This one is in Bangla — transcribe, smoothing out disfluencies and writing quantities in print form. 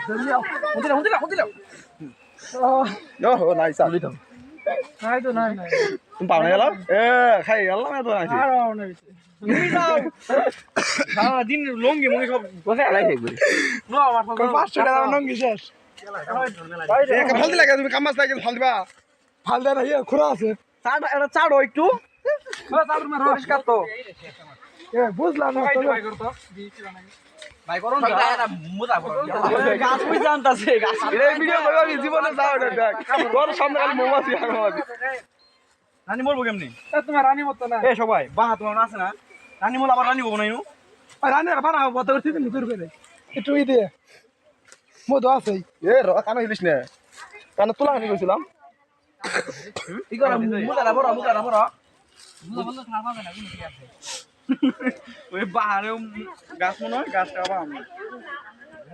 Yo, nice. তুমি পাও না গেলাম খাই গেলাম এত সারাদিন লঙ্গি মঙ্গি সব বসে আলাই থাকবে 500 টাকা লঙ্গি শেষ ফাল দিলা তুমি কাম মাছ লাগে ফাল দিবা ফাল দেয় না ইয়ে খুঁড়া আছে এটা চাড়ো একটু পরিষ্কার তো বুঝলাম না ভাই করুন না মুদা গাছ কই জানতাছে গাছ এই ভিডিও করব আমি জীবনে যাও না দেখ তোর সামনে খালি মোমাছি আর মোমাছি রানী বলবো কেমনি তোমার রানী মতো না এ সবাই বাহা তোমার আছে না রানী বল আবার রানী বলবো না ইনু রানীর বানাবো বত করতে দিন দূর করে একটু ই দিয়ে মধু আছে এ র কানে হিলিস না কানে তুলা আনি কইছিলাম ই করে মুদা বড় মুদা বড় বন্ধ থাকা হবে না কোনো ঠিক আছে ওই বাহারে গাছ মনে হয় গাছটা আবার আমি